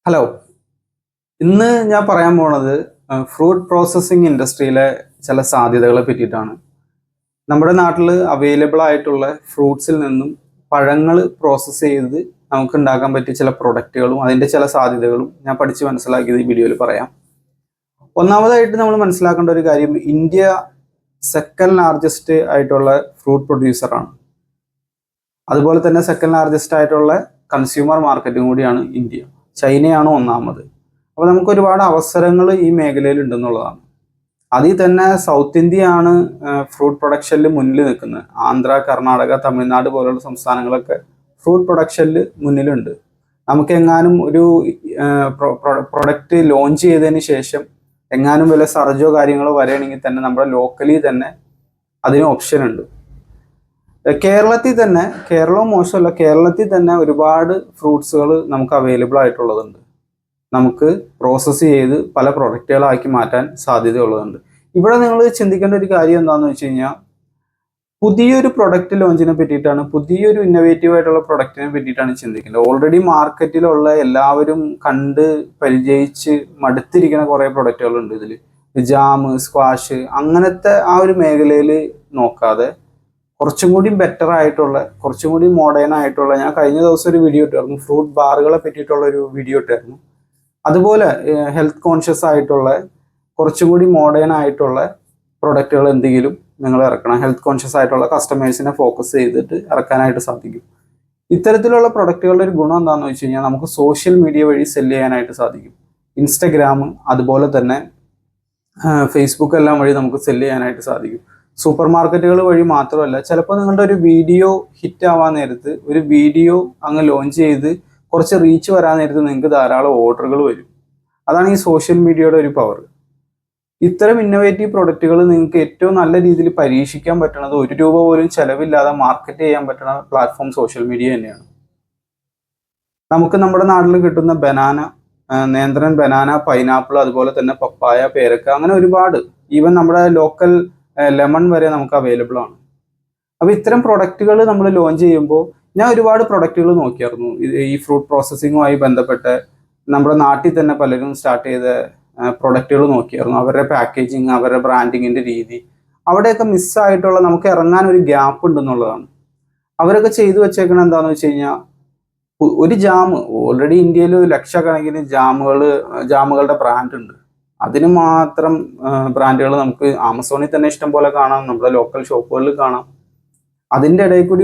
Hello. ഇന്ന് ഞാൻ പറയാൻ പോണത് ഫ്രൂട്ട് പ്രോസസ്സിംഗ് ഇൻഡസ്ട്രിയിലെ ചില സാധ്യതകളെ പറ്റിയിട്ടാണ്. നമ്മുടെ നാട്ടിൽ അവൈലബിൾ ആയിട്ടുള്ള ഫ്രൂട്ട്സിൽ നിന്നും പഴങ്ങൾ പ്രോസസ്സ് ചെയ്ത് നമുക്ക് ഉണ്ടാക്കാൻ പറ്റിയ ചില പ്രൊഡക്റ്റുകളും അതിൻ്റെ ചില സാധ്യതകളും ഞാൻ പഠിച്ച് മനസ്സിലാക്കിയത് ഈ വീഡിയോയിൽ പറയാം. ഒന്നാമതായിട്ട് നമ്മൾ മനസ്സിലാക്കേണ്ട ഒരു കാര്യം, ഇന്ത്യ സെക്കൻഡ് ലാർജസ്റ്റ് ആയിട്ടുള്ള ഫ്രൂട്ട് പ്രൊഡ്യൂസറാണ്. അതുപോലെ തന്നെ സെക്കൻഡ് ലാർജസ്റ്റ് ആയിട്ടുള്ള കൺസ്യൂമർ മാർക്കറ്റും കൂടിയാണ് ഇന്ത്യ. ചൈനയാണ് ഒന്നാമത്. അപ്പോൾ നമുക്ക് ഒരുപാട് അവസരങ്ങൾ ഈ മേഖലയിൽ ഉണ്ടെന്നുള്ളതാണ്. അതിൽ തന്നെ സൗത്ത് ഇന്ത്യയാണ് ഫ്രൂട്ട് പ്രൊഡക്ഷനിൽ മുന്നിൽ നിൽക്കുന്നത്. ആന്ധ്ര, കർണാടക, തമിഴ്നാട് പോലുള്ള സംസ്ഥാനങ്ങളൊക്കെ ഫ്രൂട്ട് പ്രൊഡക്ഷനിൽ മുന്നിലുണ്ട്. നമുക്ക് എങ്ങാനും ഒരു പ്രൊഡക്റ്റ് ലോഞ്ച് ചെയ്തതിന് ശേഷം എങ്ങാനും വല്ല സർജോ കാര്യങ്ങളോ വരികയാണെങ്കിൽ തന്നെ നമ്മുടെ ലോക്കലി തന്നെ അതിന് ഓപ്ഷൻ ഉണ്ട്. കേരളത്തിൽ തന്നെ, കേരളവും മോശമല്ല, കേരളത്തിൽ തന്നെ ഒരുപാട് ഫ്രൂട്ട്സുകൾ നമുക്ക് അവൈലബിൾ ആയിട്ടുള്ളതുണ്ട്. നമുക്ക് പ്രോസസ്സ് ചെയ്ത് പല പ്രൊഡക്റ്റുകളാക്കി മാറ്റാൻ സാധ്യതയുള്ളതുണ്ട്. ഇവിടെ നിങ്ങൾ ചിന്തിക്കേണ്ട ഒരു കാര്യം എന്താണെന്ന് വെച്ച് കഴിഞ്ഞാൽ, പുതിയൊരു പ്രൊഡക്റ്റ് ലോഞ്ചിനെ പറ്റിയിട്ടാണ്, പുതിയൊരു ഇന്നോവേറ്റീവ് ആയിട്ടുള്ള പ്രൊഡക്റ്റിനെ പറ്റിയിട്ടാണ് ചിന്തിക്കേണ്ടത്. ഓൾറെഡി മാർക്കറ്റിലുള്ള എല്ലാവരും കണ്ട് പരിചയിച്ച് മടുത്തിരിക്കുന്ന കുറേ പ്രൊഡക്റ്റുകളുണ്ട്. ഇതിൽ ജാം, സ്ക്വാഷ് അങ്ങനത്തെ ആ ഒരു മേഖലയിൽ നോക്കാതെ കുറച്ചും കൂടി ബെറ്റർ ആയിട്ടുള്ള, കുറച്ചും കൂടി മോഡേൺ ആയിട്ടുള്ള, ഞാൻ കഴിഞ്ഞ ദിവസം ഒരു വീഡിയോ ഇട്ടായിരുന്നു, ഫ്രൂട്ട് ബാറുകളെ പറ്റിയിട്ടുള്ള ഒരു വീഡിയോ ഇട്ടായിരുന്നു. അതുപോലെ ഹെൽത്ത് കോൺഷ്യസ് ആയിട്ടുള്ള കുറച്ചും കൂടി മോഡേൺ ആയിട്ടുള്ള പ്രൊഡക്റ്റുകൾ എന്തെങ്കിലും നിങ്ങൾ ഇറക്കണം. ഹെൽത്ത് കോൺഷ്യസ് ആയിട്ടുള്ള കസ്റ്റമേഴ്സിനെ ഫോക്കസ് ചെയ്തിട്ട് ഇറക്കാനായിട്ട് സാധിക്കും. ഇത്തരത്തിലുള്ള പ്രൊഡക്റ്റുകളുടെ ഒരു ഗുണം എന്താണെന്ന് വെച്ച് കഴിഞ്ഞാൽ, നമുക്ക് സോഷ്യൽ മീഡിയ വഴി സെല് ചെയ്യാനായിട്ട് സാധിക്കും. ഇൻസ്റ്റഗ്രാം, അതുപോലെ തന്നെ ഫേസ്ബുക്ക് എല്ലാം വഴി നമുക്ക് സെല് ചെയ്യാനായിട്ട് സാധിക്കും. സൂപ്പർ മാർക്കറ്റുകൾ വഴി മാത്രമല്ല, ചിലപ്പോൾ നിങ്ങളുടെ ഒരു വീഡിയോ ഹിറ്റ് ആവാൻ നേരത്ത്, ഒരു വീഡിയോ അങ്ങ് ലോഞ്ച് ചെയ്ത് കുറച്ച് റീച്ച് വരാൻ നേരത്ത് നിങ്ങൾക്ക് ധാരാളം ഓർഡറുകൾ വരും. അതാണ് ഈ സോഷ്യൽ മീഡിയയുടെ ഒരു പവർ. ഇത്തരം ഇന്നോവേറ്റീവ് പ്രൊഡക്റ്റുകൾ നിങ്ങൾക്ക് ഏറ്റവും നല്ല രീതിയിൽ പരീക്ഷിക്കാൻ പറ്റുന്നത്, ₹1 പോലും ചെലവില്ലാതെ മാർക്കറ്റ് ചെയ്യാൻ പറ്റുന്ന പ്ലാറ്റ്ഫോം സോഷ്യൽ മീഡിയ തന്നെയാണ്. നമുക്ക് നമ്മുടെ നാട്ടിൽ കിട്ടുന്ന ബനാന, നേന്ത്രൻ, ബനാന, പൈനാപ്പിൾ, അതുപോലെ തന്നെ പപ്പായ, പേരക്ക, അങ്ങനെ ഒരുപാട്, ഈവൻ നമ്മുടെ ലോക്കൽ ലെമൺ വരെ നമുക്ക് അവൈലബിൾ ആണ്. അപ്പോൾ ഇത്തരം പ്രൊഡക്റ്റുകൾ നമ്മൾ ലോഞ്ച് ചെയ്യുമ്പോൾ, ഞാൻ ഒരുപാട് പ്രൊഡക്റ്റുകൾ നോക്കിയായിരുന്നു ഈ ഫ്രൂട്ട് പ്രോസസ്സിങ്ങുമായി ബന്ധപ്പെട്ട്. നമ്മുടെ നാട്ടിൽ തന്നെ പലരും സ്റ്റാർട്ട് ചെയ്ത പ്രൊഡക്റ്റുകൾ നോക്കിയായിരുന്നു. അവരുടെ പാക്കേജിങ്, അവരുടെ ബ്രാൻഡിങ്ങിൻ്റെ രീതി, അവിടെയൊക്കെ മിസ്സായിട്ടുള്ള, നമുക്ക് ഇറങ്ങാൻ ഒരു ഗ്യാപ്പ് ഉണ്ടെന്നുള്ളതാണ്. അവരൊക്കെ ചെയ്തു വെച്ചേക്കണം എന്താണെന്ന് വെച്ച് കഴിഞ്ഞാൽ, ഒരു ജാം, ഓൾറെഡി ഇന്ത്യയിൽ ലക്ഷക്കണക്കിന് ജാമുകളുടെ ബ്രാൻഡ് ഉണ്ട്. അതിന് മാത്രം ബ്രാൻഡുകൾ നമുക്ക് ആമസോണിൽ തന്നെ ഇഷ്ടം പോലെ കാണാം, നമ്മുടെ ലോക്കൽ ഷോപ്പുകളിൽ കാണാം. അതിൻ്റെ ഇടയിൽ കൂടി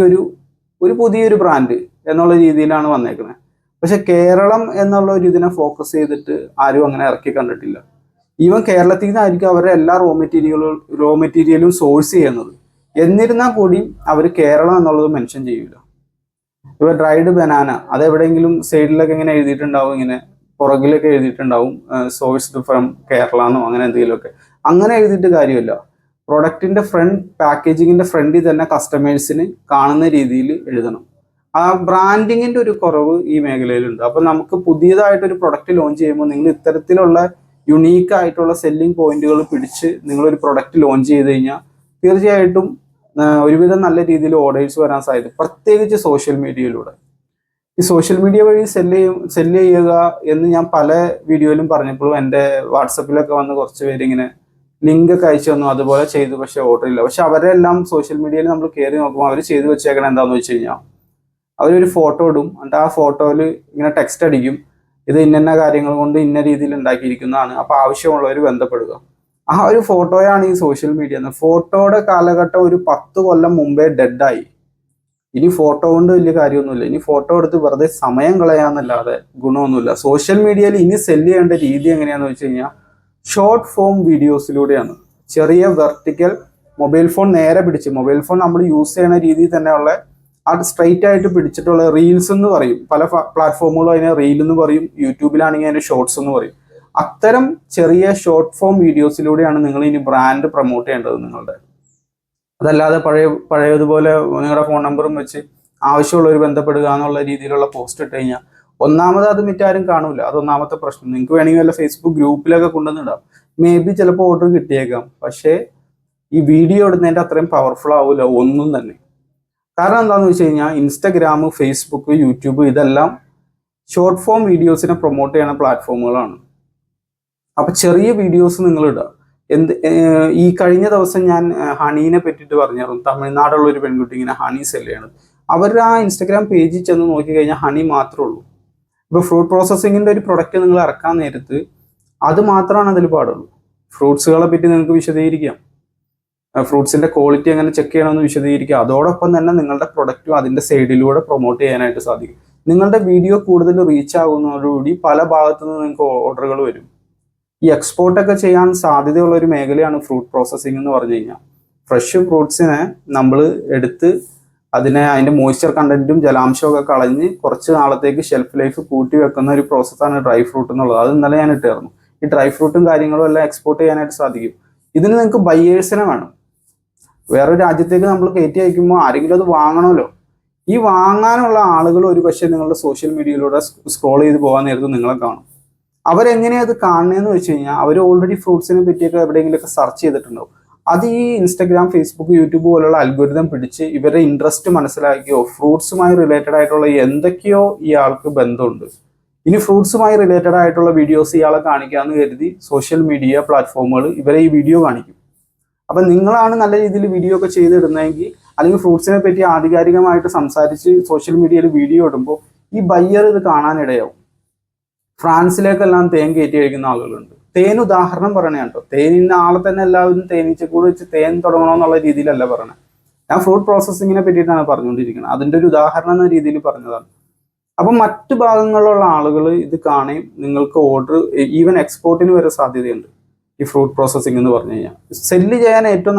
ഒരു പുതിയൊരു ബ്രാൻഡ് എന്നുള്ള രീതിയിലാണ് വന്നേക്കുന്നത്. പക്ഷെ കേരളം എന്നുള്ള ഒരു ഇതിനെ ഫോക്കസ് ചെയ്തിട്ട് ആരും അങ്ങനെ ഇറക്കി കണ്ടിട്ടില്ല. ഈവൻ കേരളത്തിൽ നിന്നായിരിക്കും അവരുടെ എല്ലാ റോ മെറ്റീരിയലും സോഴ്സ് ചെയ്യുന്നത്. എന്നിരുന്നാൽ കൂടി അവർ കേരളം എന്നുള്ളത് മെൻഷൻ ചെയ്യില്ല. ഇപ്പോൾ ഡ്രൈഡ് ബനാന, അതെവിടെയെങ്കിലും സൈഡിലൊക്കെ ഇങ്ങനെ എഴുതിയിട്ടുണ്ടാവും, ഇങ്ങനെ പുറകിലൊക്കെ എഴുതിയിട്ടുണ്ടാവും സോഴ്സ്ഡ് ഫ്രം കേരള എന്നോ അങ്ങനെ എന്തെങ്കിലുമൊക്കെ. അങ്ങനെ എഴുതിയിട്ട് കാര്യമില്ല. പ്രൊഡക്റ്റിൻ്റെ പാക്കേജിങ്ങിൻ്റെ ഫ്രണ്ടിൽ തന്നെ കസ്റ്റമേഴ്സിന് കാണുന്ന രീതിയിൽ എഴുതണം. ആ ബ്രാൻഡിങ്ങിൻ്റെ ഒരു കുറവ് ഈ മേഖലയിലുണ്ട്. അപ്പോൾ നമുക്ക് പുതിയതായിട്ടൊരു പ്രൊഡക്റ്റ് ലോഞ്ച് ചെയ്യുമ്പോൾ നിങ്ങൾ ഇത്തരത്തിലുള്ള യുണീക്ക് ആയിട്ടുള്ള സെല്ലിംഗ് പോയിന്റുകൾ പിടിച്ച് നിങ്ങളൊരു പ്രൊഡക്റ്റ് ലോഞ്ച് ചെയ്ത് കഴിഞ്ഞാൽ തീർച്ചയായിട്ടും ഒരുവിധം നല്ല രീതിയിൽ ഓർഡേഴ്സ് വരാൻ സാധ്യത, പ്രത്യേകിച്ച് സോഷ്യൽ മീഡിയയിലൂടെ. ഈ സോഷ്യൽ മീഡിയ വഴി സെല്ല് ചെയ്യുക എന്ന് ഞാൻ പല വീഡിയോയിലും പറഞ്ഞപ്പോഴും എൻ്റെ വാട്സപ്പിലൊക്കെ വന്ന് കുറച്ച് പേര് ഇങ്ങനെ ലിങ്ക് ഒക്കെ അയച്ചു തന്നു, അതുപോലെ ചെയ്തു, പക്ഷേ ഓർഡർ ഇല്ല. പക്ഷെ അവരെല്ലാം സോഷ്യൽ മീഡിയയിൽ നമ്മൾ കയറി നോക്കുമ്പോൾ അവർ ചെയ്തു വെച്ചേക്കണം എന്താണെന്ന് വെച്ച് കഴിഞ്ഞാൽ, അവരൊരു ഫോട്ടോ ഇടും, എന്നിട്ട് ആ ഫോട്ടോയിൽ ഇങ്ങനെ ടെക്സ്റ്റ് അടിക്കും, ഇത് ഇന്ന കാര്യങ്ങൾ കൊണ്ട് ഇന്ന രീതിയിൽ ഉണ്ടാക്കിയിരിക്കുന്നതാണ്, അപ്പോൾ ആവശ്യമുള്ളവർ ബന്ധപ്പെടുക. ആ ഒരു ഫോട്ടോയാണ് ഈ സോഷ്യൽ മീഡിയ എന്ന്. ഫോട്ടോയുടെ കാലഘട്ടം ഒരു 10 കൊല്ലം മുമ്പേ ഡെഡായി. ഇനി ഫോട്ടോ കൊണ്ട് വലിയ കാര്യമൊന്നുമില്ല. ഇനി ഫോട്ടോ എടുത്ത് വെറുതെ സമയം കളയാന്നല്ലാതെ ഗുണമൊന്നുമില്ല. സോഷ്യൽ മീഡിയയിൽ ഇനി സെല്ല് ചെയ്യേണ്ട രീതി എങ്ങനെയാണെന്ന് വെച്ച് കഴിഞ്ഞാൽ, ഷോർട്ട് ഫോം വീഡിയോസിലൂടെയാണ്. ചെറിയ വെർട്ടിക്കൽ, മൊബൈൽ ഫോൺ നേരെ പിടിച്ച്, മൊബൈൽ ഫോൺ നമ്മൾ യൂസ് ചെയ്യുന്ന രീതിയിൽ തന്നെയുള്ള അത് സ്ട്രൈറ്റ് ആയിട്ട് പിടിച്ചിട്ടുള്ള റീൽസ് എന്ന് പറയും. പല പ്ലാറ്റ്ഫോമുകളും അതിനെ റീൽ എന്ന് പറയും, യൂട്യൂബിലാണെങ്കിൽ അതിന് ഷോർട്സ് എന്ന് പറയും. അത്തരം ചെറിയ ഷോർട്ട് ഫോം വീഡിയോസിലൂടെയാണ് നിങ്ങൾ ഇനി ബ്രാൻഡ് പ്രൊമോട്ട് ചെയ്യേണ്ടത് നിങ്ങളുടെ. അതല്ലാതെ പഴയതുപോലെ നിങ്ങളുടെ ഫോൺ നമ്പറും വെച്ച് ആവശ്യമുള്ളവർ ബന്ധപ്പെടുക എന്നുള്ള രീതിയിലുള്ള പോസ്റ്റ് ഇട്ട് കഴിഞ്ഞാൽ, ഒന്നാമത് അത് മറ്റാരും കാണൂല. അതൊന്നാമത്തെ പ്രശ്നം. നിങ്ങൾക്ക് വേണമെങ്കിൽ വല്ല ഫേസ്ബുക്ക് ഗ്രൂപ്പിലൊക്കെ കൊണ്ടുവന്നിടാം, മേ ബി ചിലപ്പോൾ ഓർഡർ കിട്ടിയേക്കാം. പക്ഷേ ഈ വീഡിയോ ഇടുന്നതിൻ്റെ അത്രയും പവർഫുൾ ആവില്ല ഒന്നും തന്നെ. കാരണം എന്താണെന്ന് വെച്ച് കഴിഞ്ഞാൽ, ഇൻസ്റ്റഗ്രാം, ഫേസ്ബുക്ക്, യൂട്യൂബ്, ഇതെല്ലാം ഷോർട്ട് ഫോം വീഡിയോസിനെ പ്രൊമോട്ട് ചെയ്യുന്ന പ്ലാറ്റ്ഫോമുകളാണ്. അപ്പൊ ചെറിയ വീഡിയോസ് നിങ്ങൾ ഇടുക. ഈ കഴിഞ്ഞ ദിവസം ഞാൻ ഹണീനെ പറ്റിയിട്ട് പറഞ്ഞായിരുന്നു. തമിഴ്നാടുള്ള ഒരു പെൺകുട്ടി ഇങ്ങനെ ഹണി സെല് ചെയ്യണം. അവരുടെ ആ ഇൻസ്റ്റഗ്രാം പേജിൽ ചെന്ന് നോക്കി കഴിഞ്ഞാൽ ഹണി മാത്രമേ ഉള്ളൂ. ഇപ്പൊ ഫ്രൂട്ട് പ്രോസസ്സിങ്ങിന്റെ ഒരു പ്രൊഡക്റ്റ് നിങ്ങൾ ഇറക്കാൻ നേരത്ത് അത് മാത്രമാണ് അതിൽ പാടുള്ളൂ. ഫ്രൂട്ട്സുകളെ പറ്റി നിങ്ങൾക്ക് വിശദീകരിക്കാം, ഫ്രൂട്ട്സിന്റെ ക്വാളിറ്റി എങ്ങനെ ചെക്ക് ചെയ്യണമെന്ന് വിശദീകരിക്കുക. അതോടൊപ്പം തന്നെ നിങ്ങളുടെ പ്രൊഡക്റ്റും അതിന്റെ സൈഡിലൂടെ പ്രൊമോട്ട് ചെയ്യാനായിട്ട് സാധിക്കും. നിങ്ങളുടെ വീഡിയോ കൂടുതൽ റീച്ച് ആകുന്നതോടുകൂടി പല ഭാഗത്തു നിന്ന് നിങ്ങൾക്ക് ഓർഡറുകൾ വരും. ഈ എക്സ്പോർട്ടൊക്കെ ചെയ്യാൻ സാധ്യതയുള്ള ഒരു മേഖലയാണ് ഫ്രൂട്ട് പ്രോസസ്സിംഗ് എന്ന് പറഞ്ഞു കഴിഞ്ഞാൽ. ഫ്രഷ് ഫ്രൂട്ട്സിനെ നമ്മൾ എടുത്ത് അതിന്റെ മോയ്സ്ചർ കണ്ടന്റും ജലാംശവും ഒക്കെ കളഞ്ഞ് കുറച്ച് നാളത്തേക്ക് ഷെൽഫ് ലൈഫ് കൂട്ടി വെക്കുന്ന ഒരു പ്രോസസ്സാണ് ഡ്രൈ ഫ്രൂട്ട് എന്നുള്ളത്. അത് ഇന്നലെ ഞാൻ ഇട്ടായിരുന്നു. ഈ ഡ്രൈ ഫ്രൂട്ടും കാര്യങ്ങളും എല്ലാം എക്സ്പോർട്ട് ചെയ്യാനായിട്ട് സാധിക്കും. ഇതിന് നിങ്ങൾക്ക് ബയേഴ്സിനെ വേണം. വേറൊരു രാജ്യത്തേക്ക് നമ്മൾ കയറ്റി അയക്കുമ്പോൾ ആരെങ്കിലും അത് വാങ്ങണമല്ലോ. ഈ വാങ്ങാനുള്ള ആളുകൾ ഒരു പക്ഷേ നിങ്ങളുടെ സോഷ്യൽ മീഡിയയിലൂടെ സ്ക്രോൾ ചെയ്ത് പോകാൻ നേരത്ത് നിങ്ങളെ കാണും. അവരെങ്ങനെയാണ് അത് കാണുന്നതെന്ന് വെച്ച് കഴിഞ്ഞാൽ അവർ ഓൾറെഡി ഫ്രൂട്ട്സിനെ പറ്റിയൊക്കെ എവിടെയെങ്കിലുമൊക്കെ സെർച്ച് ചെയ്തിട്ടുണ്ടാവും. അത് ഈ ഇൻസ്റ്റഗ്രാം, ഫേസ്ബുക്ക്, യൂട്യൂബ് പോലുള്ള അൽഗോരിതം പിടിച്ച് ഇവരുടെ ഇൻട്രസ്റ്റ് മനസ്സിലാക്കിയോ ഫ്രൂട്ട്സുമായി റിലേറ്റഡ് ആയിട്ടുള്ള എന്തൊക്കെയോ ഇയാൾക്ക് ബന്ധമുണ്ട്. ഇനി ഫ്രൂട്ട്സുമായി റിലേറ്റഡ് ആയിട്ടുള്ള വീഡിയോസ് ഇയാളെ കാണിക്കാമെന്ന് കരുതി സോഷ്യൽ മീഡിയ പ്ലാറ്റ്ഫോമുകൾ ഇവരെ ഈ വീഡിയോ കാണിക്കും. അപ്പം നിങ്ങളാണ് നല്ല രീതിയിൽ വീഡിയോ ഒക്കെ ചെയ്തിടുന്നതെങ്കിൽ, അല്ലെങ്കിൽ ഫ്രൂട്ട്സിനെ പറ്റി ആധികാരികമായിട്ട് സംസാരിച്ച് സോഷ്യൽ മീഡിയയിൽ വീഡിയോ ഇടുമ്പോൾ ഈ ബയ്യർ ഇത് കാണാനിടയാവും. ഫ്രാൻസിലേക്കെല്ലാം തേൻ കയറ്റി കഴിക്കുന്ന ആളുകളുണ്ട്. തേൻ ഉദാഹരണം പറയണേ കേട്ടോ. തേനിന്ന് ആളെ തന്നെ എല്ലാവരും തേനീച്ചക്കൂട് വെച്ച് തേൻ തുടങ്ങണമെന്നുള്ള രീതിയിലല്ല പറയണേ. ഞാൻ ഫ്രൂട്ട് പ്രോസസ്സിങ്ങിനെ പറ്റിയിട്ടാണ് പറഞ്ഞുകൊണ്ടിരിക്കുന്നത്. അതിൻ്റെ ഒരു ഉദാഹരണം എന്ന രീതിയിൽ പറഞ്ഞതാണ്. അപ്പം മറ്റു ഭാഗങ്ങളിലുള്ള ആളുകൾ ഇത് കാണുകയും നിങ്ങൾക്ക് ഓർഡർ, ഈവൻ എക്സ്പോർട്ടിന് വരെ സാധ്യതയുണ്ട് ഈ ഫ്രൂട്ട് പ്രോസസ്സിംഗ് എന്ന് പറഞ്ഞു കഴിഞ്ഞാൽ. സെല്ല് ചെയ്യാൻ ഏറ്റവും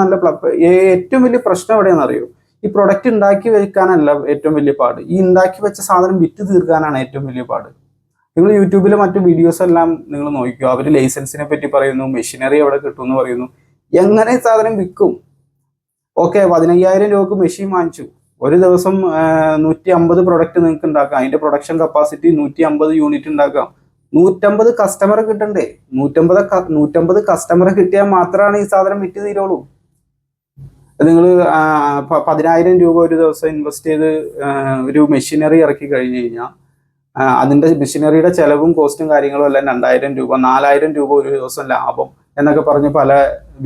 വലിയ പ്രശ്നം എവിടെയാണെന്ന് അറിയോ? ഈ പ്രൊഡക്റ്റ് ഉണ്ടാക്കി വെക്കാനല്ല ഏറ്റവും വലിയ പാട്, ഈ ഉണ്ടാക്കി വെച്ച സാധനം വിറ്റ് തീർക്കാനാണ് ഏറ്റവും വലിയ പാട്. നിങ്ങൾ യൂട്യൂബിലെ മറ്റു വീഡിയോസ് എല്ലാം നിങ്ങൾ നോക്കിയോ, അവർ ലൈസൻസിനെ പറ്റി പറയുന്നു, മെഷീനറി എവിടെ കിട്ടും എന്ന് പറയുന്നു. എങ്ങനെ സാധനം വിൽക്കും? ഓക്കെ, 15,000 രൂപക്ക് മെഷീൻ വാങ്ങിച്ചു, ഒരു ദിവസം 150 പ്രൊഡക്റ്റ് നിങ്ങൾക്ക് ഉണ്ടാക്കാം. അതിന്റെ പ്രൊഡക്ഷൻ കപ്പാസിറ്റി 150 യൂണിറ്റ് ഉണ്ടാക്കാം. 150 കസ്റ്റമറെ കിട്ടണ്ടേ? 150 കസ്റ്റമറെ കിട്ടിയാൽ മാത്രമാണ് ഈ സാധനം വിറ്റ് തീരുള്ളൂ. നിങ്ങൾ 10,000 രൂപ ഒരു ദിവസം ഇൻവെസ്റ്റ് ചെയ്ത് ഒരു മെഷീനറി ഇറക്കി കഴിഞ്ഞു കഴിഞ്ഞാൽ അതിന്റെ മെഷീനറിയുടെ ചെലവും കോസ്റ്റും കാര്യങ്ങളും എല്ലാം 2,000 രൂപ, 4,000 രൂപ ഒരു ദിവസം ലാഭം എന്നൊക്കെ പറഞ്ഞ് പല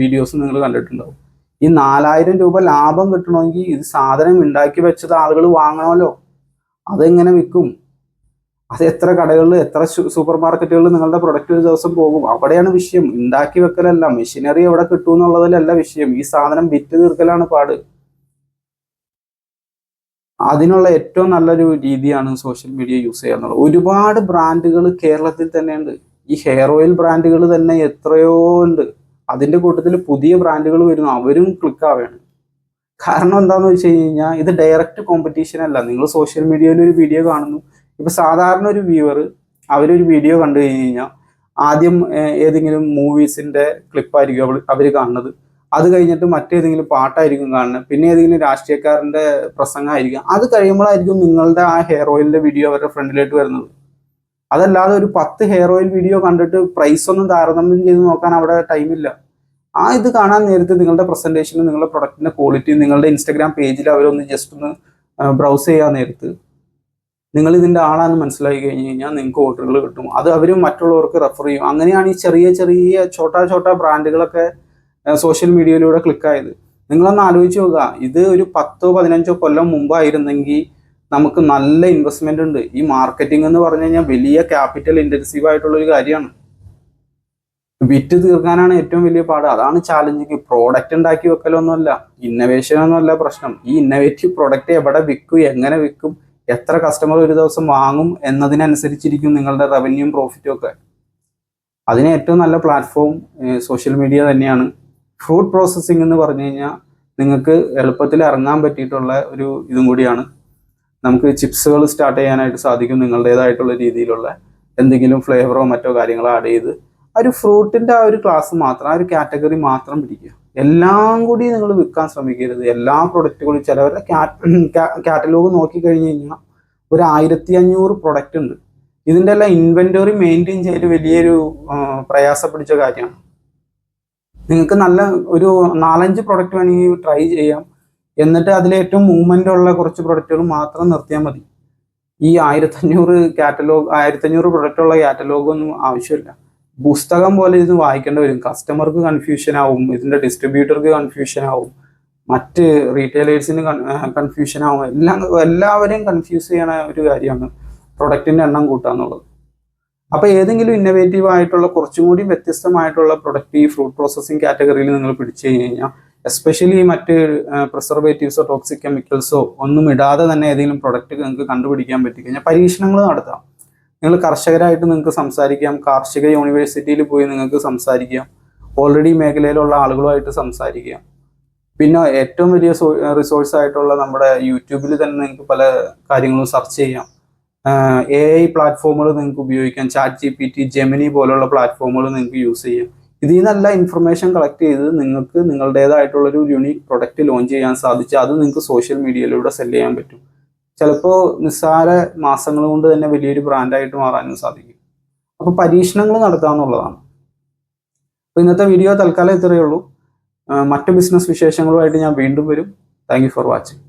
വീഡിയോസും നിങ്ങൾ കണ്ടിട്ടുണ്ടാവും. ഈ 4,000 രൂപ ലാഭം കിട്ടണമെങ്കിൽ ഇത് സാധനം ഉണ്ടാക്കി വെച്ചത് ആളുകൾ വാങ്ങണമല്ലോ. അതെങ്ങനെ വിൽക്കും? അത് എത്ര കടകളിൽ, എത്ര സൂപ്പർ മാർക്കറ്റുകളിൽ നിങ്ങളുടെ പ്രൊഡക്റ്റ് ഒരു ദിവസം പോകും? അവിടെയാണ് വിഷയം. ഉണ്ടാക്കി വെക്കലല്ല, മെഷീനറി എവിടെ കിട്ടും എന്നുള്ളതിലല്ല വിഷയം. ഈ സാധനം വിറ്റ് തീർക്കലാണ് പാട്. അതിനുള്ള ഏറ്റവും നല്ലൊരു രീതിയാണ് സോഷ്യൽ മീഡിയ യൂസ് ചെയ്യുക എന്നുള്ളത്. ഒരുപാട് ബ്രാൻഡുകൾ കേരളത്തിൽ തന്നെയുണ്ട്. ഈ ഹെയർ ഓയിൽ ബ്രാൻഡുകൾ തന്നെ എത്രയോ ഉണ്ട്. അതിൻ്റെ കൂട്ടത്തിൽ പുതിയ ബ്രാൻഡുകൾ വരുന്നു, അവരും ക്ലിക്ക് ആവുകയാണ്. കാരണം എന്താണെന്ന് വെച്ച് കഴിഞ്ഞാൽ ഇത് ഡയറക്റ്റ് കോമ്പറ്റീഷൻ അല്ല. നിങ്ങൾ സോഷ്യൽ മീഡിയയിൽ ഒരു വീഡിയോ കാണുന്നു. ഇപ്പം സാധാരണ ഒരു വ്യൂവർ അവരൊരു വീഡിയോ കണ്ടു കഴിഞ്ഞ് കഴിഞ്ഞാൽ ആദ്യം ഏതെങ്കിലും മൂവീസിൻ്റെ ക്ലിപ്പായിരിക്കും അവർ കാണുന്നത്. അത് കഴിഞ്ഞിട്ട് മറ്റേതെങ്കിലും പാട്ടായിരിക്കും കാണുന്നത്. പിന്നെ ഏതെങ്കിലും രാഷ്ട്രീയക്കാരൻ്റെ പ്രസംഗമായിരിക്കും. അത് കഴിയുമ്പോഴായിരിക്കും നിങ്ങളുടെ ആ ഹെയർ ഓയിലിൻ്റെ വീഡിയോ അവരുടെ ഫ്രണ്ടിലേക്ക് വരുന്നത്. അതല്ലാതെ ഒരു 10 ഹെയർ ഓയിൽ വീഡിയോ കണ്ടിട്ട് പ്രൈസ് ഒന്നും താരതമ്യം ചെയ്ത് നോക്കാൻ അവിടെ ടൈമില്ല. ഇത് കാണാൻ നേരത്തെ നിങ്ങളുടെ പ്രസന്റേഷനും നിങ്ങളുടെ പ്രൊഡക്റ്റിന്റെ ക്വാളിറ്റിയും നിങ്ങളുടെ ഇൻസ്റ്റാഗ്രാം പേജിൽ അവരൊന്ന് ജസ്റ്റ് ഒന്ന് ബ്രൗസ് ചെയ്യാൻ നേരത്ത് നിങ്ങൾ ഇതിന്റെ ആളാന്ന് മനസ്സിലാക്കി കഴിഞ്ഞ് കഴിഞ്ഞാൽ നിങ്ങൾക്ക് ഓർഡറുകൾ കിട്ടും. അത് അവർ മറ്റുള്ളവർക്ക് റെഫർ ചെയ്യും. അങ്ങനെയാണ് ഈ ചെറിയ ചെറിയ ചോട്ടാ ബ്രാൻഡുകളൊക്കെ സോഷ്യൽ മീഡിയയിലൂടെ ക്ലിക്കായത്. നിങ്ങളൊന്ന് ആലോചിച്ച് നോക്കുക. ഇത് ഒരു 10-15 കൊല്ലം മുമ്പായിരുന്നെങ്കിൽ നമുക്ക് നല്ല ഇൻവെസ്റ്റ്മെന്റ് ഉണ്ട്. ഈ മാർക്കറ്റിംഗ് എന്ന് പറഞ്ഞു കഴിഞ്ഞാൽ വലിയ ക്യാപിറ്റൽ ഇന്റൻസീവ് ആയിട്ടുള്ള ഒരു കാര്യമാണ്. വിറ്റ് തീർക്കാനാണ് ഏറ്റവും വലിയ പാട്. അതാണ് ചാലഞ്ചിങ്. പ്രോഡക്റ്റ് ഉണ്ടാക്കി വെക്കലൊന്നുമല്ല, ഇന്നവേഷൻ ഒന്നുമല്ല പ്രശ്നം. ഈ ഇന്നവേറ്റീവ് പ്രോഡക്റ്റ് എവിടെ വിൽക്കും, എങ്ങനെ വിൽക്കും, എത്ര കസ്റ്റമർ ഒരു ദിവസം വാങ്ങും എന്നതിനനുസരിച്ചിരിക്കും നിങ്ങളുടെ റവന്യൂവും പ്രോഫിറ്റും ഒക്കെ. അതിന് ഏറ്റവും നല്ല പ്ലാറ്റ്ഫോം സോഷ്യൽ മീഡിയ തന്നെയാണ്. ഫ്രൂട്ട് പ്രോസസ്സിംഗ് എന്ന് പറഞ്ഞു കഴിഞ്ഞാൽ നിങ്ങൾക്ക് എളുപ്പത്തിൽ ഇറങ്ങാൻ പറ്റിയിട്ടുള്ള ഒരു ഇതും കൂടിയാണ്. നമുക്ക് ചിപ്സുകൾ സ്റ്റാർട്ട് ചെയ്യാനായിട്ട് സാധിക്കും. നിങ്ങളുടേതായിട്ടുള്ള രീതിയിലുള്ള എന്തെങ്കിലും ഫ്ലേവറോ മറ്റോ കാര്യങ്ങളോ ആഡ് ചെയ്ത് ഒരു ഫ്രൂട്ടിൻ്റെ ആ ഒരു ക്ലാസ് മാത്രം, ആ ഒരു കാറ്റഗറി മാത്രം പിടിക്കുക. എല്ലാം കൂടി നിങ്ങൾ വിൽക്കാൻ ശ്രമിക്കരുത്. എല്ലാ പ്രൊഡക്റ്റുകളും ചിലവരുടെ കാറ്റലോഗ് നോക്കിക്കഴിഞ്ഞ് കഴിഞ്ഞാൽ ഒരു 1,500 പ്രൊഡക്റ്റ് ഉണ്ട്. ഇതിൻ്റെ എല്ലാം ഇൻവെന്ററി മെയിൻറ്റെയിൻ ചെയ്ത് വലിയൊരു പ്രയാസപ്പെടിച്ച കാര്യമാണ്. നിങ്ങൾക്ക് നല്ല ഒരു 4-5 പ്രൊഡക്റ്റ് വേണമെങ്കിൽ ട്രൈ ചെയ്യാം. എന്നിട്ട് അതിലേറ്റവും മൂവ്മെൻ്റ് ഉള്ള കുറച്ച് പ്രൊഡക്റ്റുകൾ മാത്രം നിർത്തിയാൽ മതി. ഈ 1500 പ്രൊഡക്റ്റുള്ള കാറ്റലോഗൊന്നും ആവശ്യമില്ല. പുസ്തകം പോലെ ഇത് വായിക്കേണ്ടി വരും. കസ്റ്റമർക്ക് കൺഫ്യൂഷൻ ആവും, ഇതിന്റെ ഡിസ്ട്രിബ്യൂട്ടർക്ക് കൺഫ്യൂഷൻ ആവും, മറ്റ് റീറ്റെയിലേഴ്സിന് കൺഫ്യൂഷൻ ആവും. എല്ലാവരെയും കൺഫ്യൂസ് ചെയ്യണ ഒരു കാര്യമാണ് പ്രൊഡക്റ്റിന്റെ എണ്ണം കൂട്ടുക എന്നുള്ളത്. അപ്പൊ ഏതെങ്കിലും ഇന്നോവേറ്റീവ് ആയിട്ടുള്ള കുറച്ചും കൂടി വ്യത്യസ്തമായിട്ടുള്ള പ്രൊഡക്റ്റ് ഈ ഫ്രൂട്ട് പ്രോസസ്സിംഗ് കാറ്റഗറിയിൽ നിങ്ങൾ പിടിച്ചു കഴിഞ്ഞാൽ, എസ്പെഷ്യലി മറ്റ് പ്രിസർവേറ്റീവ്സോ ടോക്സിക് കെമിക്കൽസോ ഒന്നും ഇടാതെ തന്നെ ഏതെങ്കിലും പ്രൊഡക്റ്റ് നിങ്ങൾക്ക് കണ്ടുപിടിക്കാൻ പറ്റിക്കഴിഞ്ഞാൽ പരീക്ഷണങ്ങൾ നടത്താം. നിങ്ങൾ കർഷകരായിട്ട് നിങ്ങൾക്ക് സംസാരിക്കാം, കാർഷിക യൂണിവേഴ്സിറ്റിയിൽ പോയി നിങ്ങൾക്ക് സംസാരിക്കാം, ഓൾറെഡി മേഖലയിലുള്ള ആളുകളുമായിട്ട് സംസാരിക്കാം. പിന്നെ ഏറ്റവും വലിയ റിസോഴ്സ് ആയിട്ടുള്ള നമ്മുടെ യൂട്യൂബിൽ തന്നെ നിങ്ങൾക്ക് പല കാര്യങ്ങളും സെർച്ച് ചെയ്യാം. AI പ്ലാറ്റ്ഫോമുകൾ നിങ്ങൾക്ക് ഉപയോഗിക്കാം, ChatGPT, ജെമിനി പോലുള്ള പ്ലാറ്റ്ഫോമുകൾ നിങ്ങൾക്ക് യൂസ് ചെയ്യാം. ഇതിൽ നിന്നെല്ലാം ഇൻഫർമേഷൻ കളക്ട് ചെയ്ത് നിങ്ങൾക്ക് നിങ്ങളുടേതായിട്ടുള്ളൊരു യുണീക്ക് പ്രൊഡക്റ്റ് ലോഞ്ച് ചെയ്യാൻ സാധിച്ചാൽ അത് നിങ്ങൾക്ക് സോഷ്യൽ മീഡിയയിലൂടെ സെല് ചെയ്യാൻ പറ്റും. ചിലപ്പോൾ നിസ്സാര മാസങ്ങൾ കൊണ്ട് തന്നെ വലിയൊരു ബ്രാൻഡായിട്ട് മാറാനും സാധിക്കും. അപ്പോൾ പരീക്ഷണങ്ങൾ നടത്താമെന്നുള്ളതാണ്. അപ്പോൾ ഇന്നത്തെ വീഡിയോ തൽക്കാലം ഇത്രയേ ഉള്ളൂ. മറ്റ് ബിസിനസ് വിശേഷങ്ങളുമായിട്ട് ഞാൻ വീണ്ടും വരും. Thank you for watching.